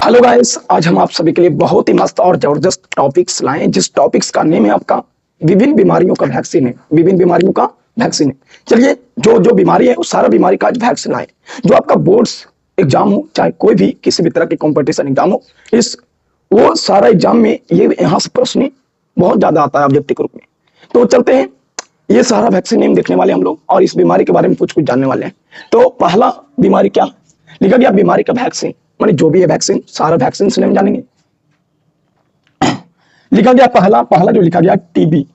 Hello guys, आज हम आप सभी के लिए बहुत ही मस्त और जबरदस्त टॉपिक्स लाए हैं। जिस टॉपिक्स का नेम है आपका विभिन्न बीमारियों का वैक्सीन है। विभिन्न बीमारियों का वैक्सीन है। चलिए, जो जो बीमारी है उस सारा बीमारी का आज वैक्सीन लाए। जो आपका बोर्ड्स एग्जाम हो, चाहे कोई भी किसी भी तरह के कॉम्पिटिशन एग्जाम हो, इस वो सारा एग्जाम में ये यहाँ से प्रश्न बहुत ज्यादा आता है ऑब्जेक्टिव रूप में। तो चलते हैं, ये सारा वैक्सीन नेम देखने वाले हम लोग और इस बीमारी के बारे में कुछ कुछ जानने वाले हैं। तो पहला बीमारी क्या लिखा गया? बीमारी का वैक्सीन, माने जो भी है वैक्सीन, सारा वैक्सीन से नेम जानेंगे। लिखा गया पहला पहला जो लिखा गया टीबी।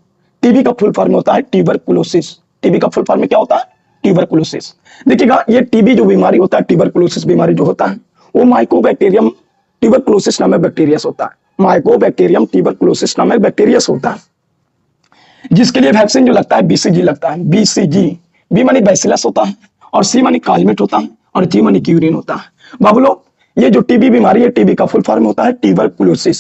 टीबी का फुल फॉर्म होता है ट्यूबरकुलोसिस। टीबी का फुल फॉर्म में क्या होता है? ट्यूबरकुलोसिस। देखिएगा, ये टीबी जो बीमारी होता है, ट्यूबरकुलोसिस बीमारी जो होता है, वो माइकोबैक्टीरियम ट्यूबरकुलोसिस नामक बैक्टीरिया होता है। माइकोबैक्टीरियम ट्यूबरकुलोसिस नामक बैक्टीरिया होता है, जिसके लिए वैक्सीन जो लगता है बीसीजी लगता है। बीसीजी, बी मानी बैसिलस होता है, और सी मानी कालमेट होता है, और जी मानी क्यूरिन होता है। बाबू लोग, ये जो टीबी बीमारी है, टीबी का फुल फॉर्म होता है ट्यूबरकुलोसिस,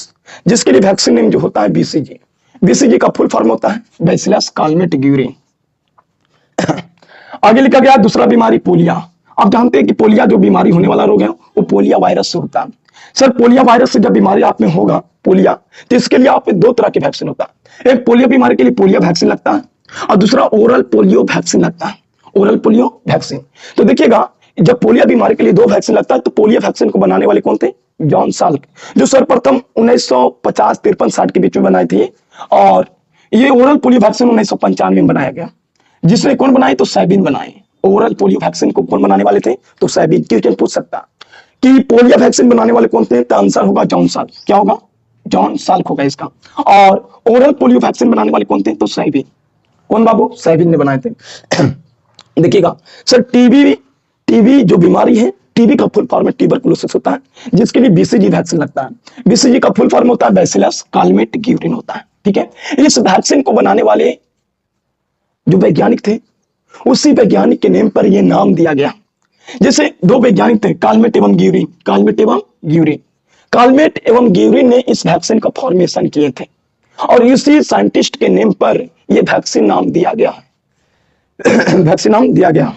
जिसके लिए वैक्सीन नेम जो होता है बीसीजी। बीसीजी का फुल फॉर्म होता है बैसिलस कालमेट ग्यूरिन। आगे लिखा गया दूसरा बीमारी पोलिया। आप जानते हैं कि पोलिया जो बीमारी होने वाला रोग है वो पोलिया वायरस से होता है। सर, पोलिया वायरस से जब बीमारी आप में होगा पोलिया, तो इसके लिए आप में दो तरह के वैक्सीन होता है। एक पोलियो बीमारी के लिए पोलियो वैक्सीन लगता है, और दूसरा ओरल पोलियो वैक्सीन लगता है। Oral polio vaccine. तो देखिएगा, जब पोलियो बीमारी के लिए दो वैक्सीन लगता है, तो पोलियो वैक्सीन को बनाने वाले कौन थे? जॉन साल्क, जो सर्वप्रथम 1950, 53, 60 के बीच में बनाए थे। और ये ओरल पोलियो वैक्सीन 1995 में बनाया गया, जिसने कौन बनाए? तो सैबिन बनाए। ओरल पोलियो वैक्सीन को कौन बनाने वाले थे? तो सैबिन। क्वेश्चन पूछ सकता कि पोलियो वैक्सीन बनाने वाले कौन थे? तो आंसर होगा जॉन साल्क। क्या होगा? जॉन साल्क होगा इसका। और ओरल पोलियो वैक्सीन बनाने वाले कौन थे? तो सैबिन। कौन बाबू? सैबिन ने बनाए थे। देखिएगा सर, टीबी जो बीमारी है, टीबी का फुल फॉर्म ट्यूबरकुलोसिस होता है, जिसके लिए बीसीजी वैक्सीन लगता है। बीसीजी का फुल फॉर्म होता है बैसिलस कालमेट ग्यूरिन होता है। ठीक है, इस वैक्सीन को बनाने वाले जो वैज्ञानिक थे, उसी वैज्ञानिक के नेम पर यह नाम दिया गया। जैसे दो वैज्ञानिक थे, कालमेट एवं ग्यूरिन। कालमेट एवं ग्यूरिन, कालमेट एवं ग्यूरिन ने इस वैक्सीन का फॉर्मेशन किए थे, और इसी साइंटिस्ट के नेम पर यह वैक्सीन नाम दिया गया। वैक्सीन नाम दिया गया।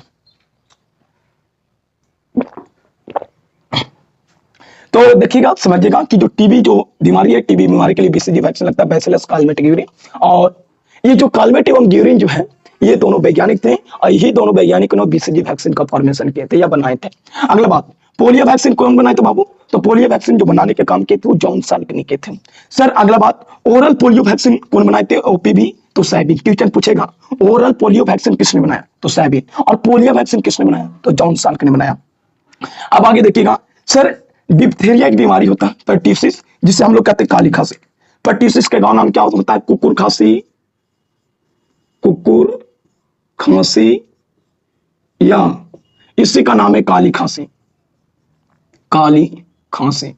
तो देखिएगा, समझिएगा कि जो टीबी जो बीमारी है, टीबी बीमारी के लिए बीसीजी वैक्सीन लगता है, बैसिलस कालमेट ग्यूरिन। और ये जो कालमेट एवं ग्यूरिन जो है, ये दोनों वैज्ञानिक थे, और यही दोनों वैज्ञानिकों ने बीसीजी वैक्सीन का फॉर्मेशन किए थे या बनाए थे। अगला बात, पोलियो वैक्सीन कौन बनाए थे बाबू? तो पोलियो वैक्सीन जो बनाने के काम किए थे वो जॉन साल्क ने किए थे। सर, अगला बात, ओरल पोलियो वैक्सीन कौन बनाए थे? ओपीवी, तो सैबिन। क्वेश्चन पूछेगा, ओरल पोलियो वैक्सीन किसने बनाया? तो सैबिन। और पोलियो वैक्सीन किसने बनाया? तो जॉन साल्क ने बनाया। अब आगे देखिएगा सर, डिप्थेरिया की बीमारी होता है पर्ट्यूसिस, जिसे हम लोग कहते हैं काली खांसी। पर्ट्यूसिस का गांव नाम क्या होता है? कुकुर खांसी, कुकुर खांसी, या इसी का नाम है काली खांसी। काली खांसी।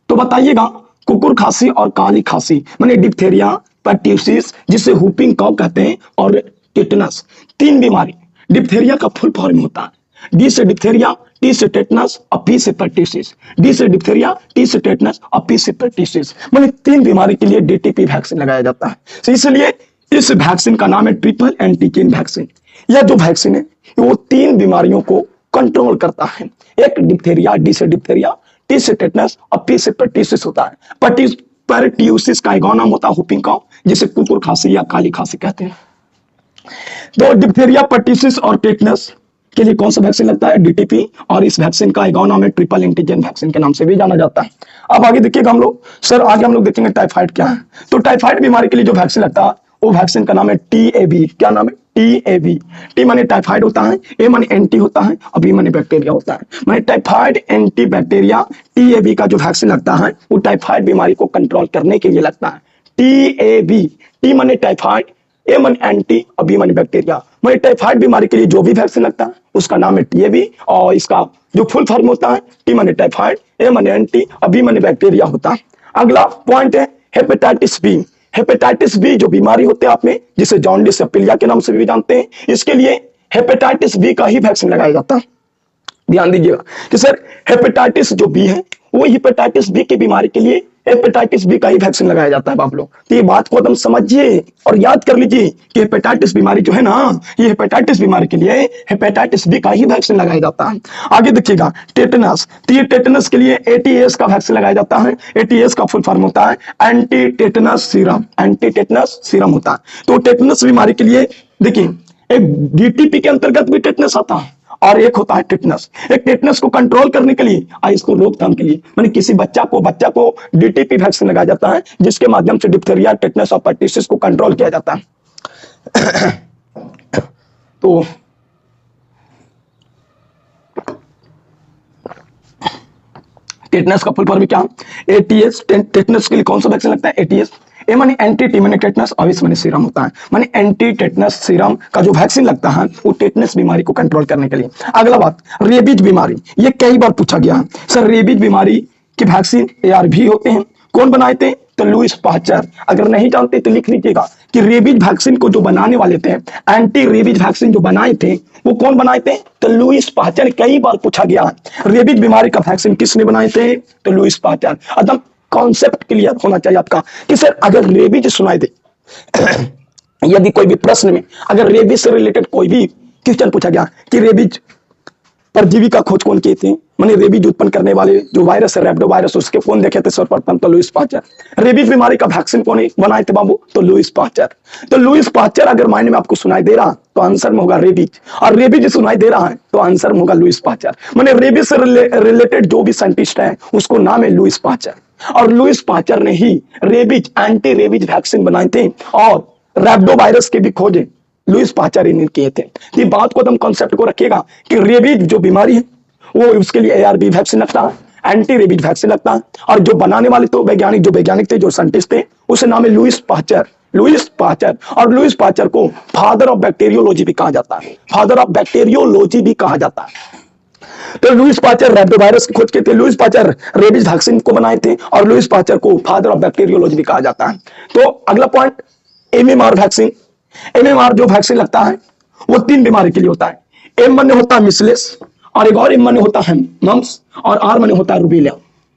तो बताइएगा, कुकुर खांसी और काली खांसी माने डिप्थेरिया, पर्ट्यूसिस, जिसे हुपिंग कॉफ कहते हैं, और टेटनस, तीन बीमारी। डिप्थेरिया का फुल फॉर्म होता है डी से डिप्थेरिया, टी से टेटनस, और पी से पर्ट्यूसिस। डी से डिप्थेरिया, टी से टेटनस, और पी से पर्ट्यूसिस। माने तीन बीमारी के लिए डीटीपी वैक्सीन लगाया जाता है। तो इसलिए इस वैक्सीन का नाम है ट्रिपल एंटीजन वैक्सीन। यह जो वैक्सीन है वो तीन बीमारियों को कंट्रोल करता है। एक डिप्थेरिया, डी से डिप्थेरिया, टी से टेटनस, और पी से पर्ट्यूसिस होता है। पर्ट्यूसिस का एक और नाम होता है हुपिंग कॉफ, जिसे कुकुर खांसी या काली खांसी कहते हैं। तो डिप्थेरिया, पर्ट्यूसिस और टेटनस के लिए कौन सा वैक्सीन लगता है? डीटीपी। और इस वैक्सीन का एक और नाम है ट्रिपल एंटीजन वैक्सीन के नाम से भी जाना जाता है। अब आगे देखिएगा हम लोग, सर आगे हम लोग देखेंगे टाइफाइड क्या है। तो टाइफाइड बीमारी के लिए जो वैक्सीन लगता है वो वैक्सीन का नाम है टीएबी। क्या नाम है? टीएबी। टी माने टाइफाइड होता है, ए माने एंटी होता है, और बी माने बैक्टीरिया होता है। माने टाइफाइड एंटी बैक्टीरिया, टीएबी का जो वैक्सीन लगता है वो टाइफाइड बीमारी को कंट्रोल करने के लिए लगता है। टीएबी, टी माने टाइफाइड, ए माने एंटी, और बी माने बैक्टीरिया। माने टाइफाइड बीमारी के लिए जो भी वैक्सीन लगता है उसका नाम है टीएबी, और इसका जो फुल फॉर्म होता है टी माने टाइफाइड, ए माने एंटी, और बी माने बैक्टीरिया होता है। अगला पॉइंट है हेपेटाइटिस बी। हेपेटाइटिस बी जो बीमारी होते हैं आप में, जिसे जॉन्डिस या पीलिया के नाम से भी जानते हैं, इसके लिए हेपेटाइटिस बी का ही वैक्सीन लगाया जाता है। ध्यान दीजिएगा कि सर हेपेटाइटिस जो बी है वो हेपेटाइटिस बी की बीमारी के लिए हेपेटाइटिस बी का ही वैक्सीन लगाया जाता है बाप लोग। तो ये बात को एकदम समझिए और याद कर लीजिए कि हेपेटाइटिस बीमारी जो है ना, ये हेपेटाइटिस बीमारी के लिए हेपेटाइटिस बी का ही वैक्सीन लगाया जाता है। आगे देखिएगा टेटनस, तो ये टेटनस के लिए एटीएस का वैक्सीन लगाया जाता है। एटीएस का फुल फॉर्म होता है anti tetanus serum, anti tetanus serum होता है। तो टेटनस बीमारी के लिए देखिए एक डीटीपी के अंतर्गत भी टेटनस आता है और एक होता है टेटनस। एक टेटनस को कंट्रोल करने के लिए और इसको रोकथाम के लिए माने किसी बच्चा को डीटीपी वैक्सीन लगाया जाता है, जिसके माध्यम से डिप्थीरिया, टेटनस और पर्टिसिस को कंट्रोल किया जाता है। तो टेटनस का फुल फॉर्म क्या? एटीएस। टेटनस के लिए कौन सा वैक्सीन लगता है? एटीएस। ए माने एंटी टी माने टेटनस और इस माने सीरम होता है, माने एंटी टेटनस सीरम का जो वैक्सीन लगता है वो टेटनस बीमारी को कंट्रोल करने के लिए। अगला बात, रेबीज बीमारी, ये कई बार पूछा गया है सर, रेबीज बीमारी के वैक्सीन एआरवी होते हैं, कौन बनाए थे? तो लुईस पास्चर। अगर नहीं जानते तो लिख लीजिएगा कि रेबीज वैक्सीन को जो बनाने वाले थे, एंटी रेबीज वैक्सीन जो बनाए थे वो कौन बनाए थे? तो लुईस पास्चर। कई बार पूछा गया है रेबीज बीमारी का वैक्सीन किसने बनाए थे? तो लुईस पास्चर। एकदम कॉन्सेप्ट क्लियर होना चाहिए आपका कि सर अगर रेबीज सुनाई दे यदि कोई भी प्रश्न में अगर रेबीज से रिलेटेड कोई भी क्वेश्चन पूछा गया कि रेबीज परजीवी का खोज कौन किए थे, माने रेबीज उत्पन्न करने वाले जो वायरस है रैप्डो वायरस, उसके कौन देखे थे सर्वप्रथम? तो लुईस पास्चर। रेबीज बीमारी का वैक्सीन कौन बनाए थे बाबू? तो लुईस पास्चर। तो लुईस पास्चर अगर माइंड में आपको सुनाई दे रहा तो आंसर में होगा रेबीज, और रेबीज सुनाई दे रहा है तो आंसर में होगा लुईस पास्चर। माने रेबीज से रिलेटेड जो भी साइंटिस्ट है उसको नाम है लुईस पास्चर, और लुईस पास्चर ने ही रेबीज, एंटी रेबीज वैक्सीन बनाए थे और रैप्डो वायरस के भी खोजे लुईस पास्चर ने किए थे। ये बात को एकदम कॉन्सेप्ट को रखिएगा कि रेबीज जो बीमारी है वो उसके लिए एआरवी वैक्सीन लगता है, एंटी रेबीज वैक्सीन लगता है, और जो बनाने वाले तो वैज्ञानिक थे, जो साइंटिस्ट थे, उसे नाम है लुईस पास्चर। लुईस पास्चर, और लुईस पास्चर को फादर ऑफ बैक्टीरियोलॉजी भी कहा जाता है, फादर ऑफ बैक्टीरियोलॉजी भी कहा जाता है। तो लुईस पास्चर रैप्डो वायरस की खोज किए थे, लुईस पास्चर रेबीज वैक्सीन को बनाए थे, और लुईस पास्चर को फादर ऑफ बैक्टीरियोलॉजी भी कहा जाता है। तो अगला पॉइंट, एमएमआर वैक्सीन। एमएमआर जो वैक्सीन लगता है वो 3 बीमारी के लिए होता है। एम माने होता है मिसलेस, और एक और एम माने होता है मम्स, और आर माने होता है रूबेला।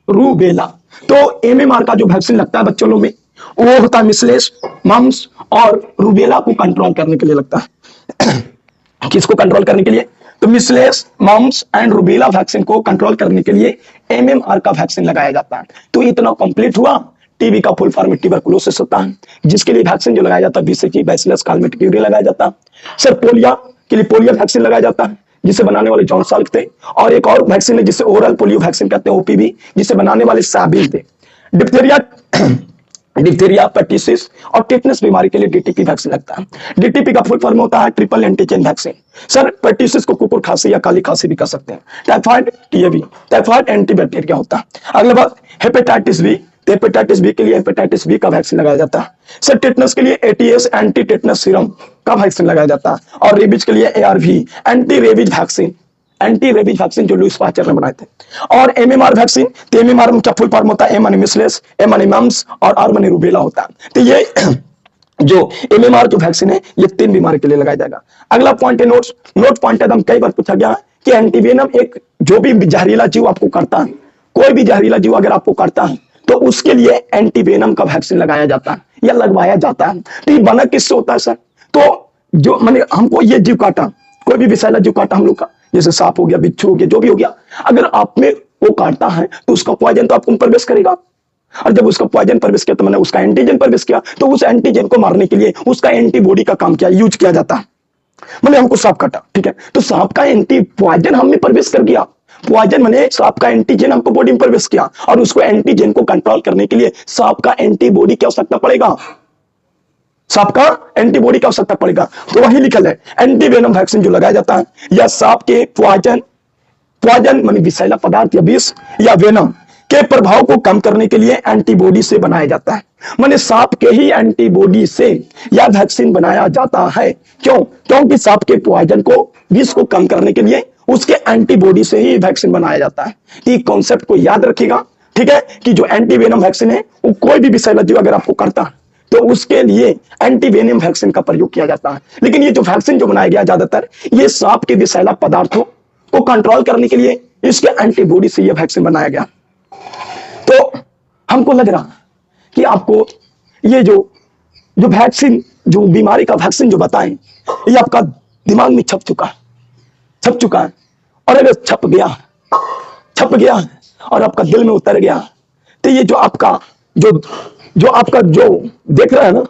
रूबेला। तो एमएमआर का जो वैक्सीन लगता है बच्चों लोग में वो होता है मिसलेस, मम्स और रूबेला को कंट्रोल करने के लिए लगता है। किसको कंट्रोल करने के लिए? तो मिसलेस, मम्स एंड रूबेला वैक्सीन को कंट्रोल करने के लिए एमएमआर का वैक्सीन लगाया जाता है। तो इतना कंप्लीट हुआ। टीबी का फुल फॉर्म ट्यूबरकुलोसिस होता है, जिसके लिए वैक्सीन जो लगाया जाता है बीसीजी, बैसिलस कालमेटिक्यूरी लगाया जाता है। सर पोलियो के लिए पोलियो वैक्सीन लगाया जाता है, जिसे बनाने वाले जॉन साल्क थे, और एक और वैक्सीन है जिसे ओरल पोलियो वैक्सीन कहते हैं, ओपीवी, जिसे बनाने वाले साबिल थे। डिप्थीरिया, पर्टिसिस और टेटनस बीमारी के लिए डीटीपी वैक्सीन लगता है। डीटीपी का फुल फॉर्म होता है ट्रिपल एंटीजन वैक्सीन। सर पर्टिसिस को कुकुर खांसी या काली खांसी भी कह सकते हैं। टाइफाइड, टीएबी, टाइफाइड एंटीबैक्टीरिया होता है। अगला बात, हेपेटाइटिस बी। हेपेटाइटिस बी के लिए हेपेटाइटिस बी का वैक्सीन लगाया जाता है। सर टेटनस के लिए एटीएस, एंटी टेटनस सीरम का वैक्सीन लगाया जाता है, और रेबीज के लिए ARV, anti rabies vaccine, anti rabies vaccine जो लुईस पास्चर ने बनाए थे। और एमएमआर वैक्सीन, तो एमएमआर में क्या फुल फॉर्म होता है? एम माने मिसलेस, एम माने मम्स और आर माने रूबेला होता है। तो ये जो एमएमआर जो वैक्सीन है ये 3 बीमारी के लिए लगाया जाएगा। अगला पॉइंट है नोट्स। नोट पॉइंट एकदम कई बार पूछा गया है कि एंटीवेनम एक जो भी जहरीला जीव आपको काटता है, कोई भी जहरीला जीव अगर आपको काटता है तो उसके लिए एंटीवेनम का वैक्सीन लगाया जाता है या लगवाया जाता है। तो ये बना किससे होता है सर? तो जो माने हमको ये जीव काटा, कोई भी विषैला जीव काटा हम लोग का, जैसे सांप हो गया, बिच्छू हो गया, जो भी हो गया, अगर आप में वो काटता है तो उसका पॉइजन तो आपको प्रवेश करेगा, और जब उसका पॉइजन प्रवेश किया तो मैंने उसका एंटीजन प्रवेश किया, तो उस एंटीजन को मारने के लिए उसका एंटीबॉडी का काम किया, यूज किया जाता है। मैंने हमको सांप काटा, ठीक है, तो सांप का एंटी पॉइजन हम में प्रवेश कर गया। पॉइजन मैंने सांप का एंटीजन हमको बॉडी में प्रवेश किया, और उसको एंटीजन को कंट्रोल करने के लिए सांप का एंटीबॉडी की आवश्यकता पड़ेगा, सांप का एंटीबॉडी की आवश्यकता पड़ेगा। तो वही लिखल है एंटीवेनम वैक्सीन जो लगाया जाता है या सांप के पॉइजन माने विषैला पदार्थ या विष या वेनम के प्रभाव को कम करने के लिए एंटीबॉडी से बनाया जाता है। माने सांप के ही एंटीबॉडी से यह वैक्सीन बनाया जाता है। क्यों? क्योंकि सांप के पॉइजन को, विष को कम करने के लिए उसके एंटीबॉडी से ही वैक्सीन बनाया जाता है। ये कॉन्सेप्ट को याद रखिएगा, ठीक है, कि जो एंटीवेनम वैक्सीन है वो कोई भी विषैला जीव अगर आपको करता है तो उसके लिए एंटीवेनम वैक्सीन का प्रयोग किया जाता है। लेकिन ये जो वैक्सीन जो बनाया गया ज्यादातर ये सांप के विषैला पदार्थों को कंट्रोल करने के लिए इसके एंटीबॉडी से ये वैक्सीन बनाया गया। तो हमको लग रहा कि आपको ये जो जो वैक्सीन, जो बीमारी का वैक्सीन जो बताएं, ये आपका दिमाग में छप चुका है। और अगर छप गया और आपका दिल में उतर गया, तो ये जो आपका जो देख रहा है ना,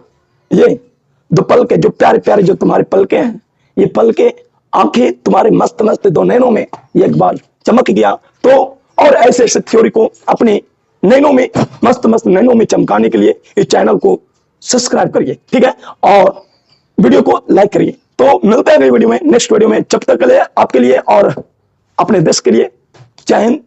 ये दो पलके, जो प्यारे प्यारे जो तुम्हारे पलके हैं, ये पलके आंखें तुम्हारे मस्त मस्त दो नैनों में ये एक बार चमक गया तो, और ऐसे ऐसे थ्योरी को अपने नैनों में, मस्त मस्त नैनों में चमकाने के लिए इस चैनल को सब्सक्राइब करिए, ठीक है, और वीडियो को लाइक करिए। तो मिलते हैं अगली वीडियो में, नेक्स्ट वीडियो में। जब तक के लिए आपके लिए और अपने देश के लिए जय हिंद।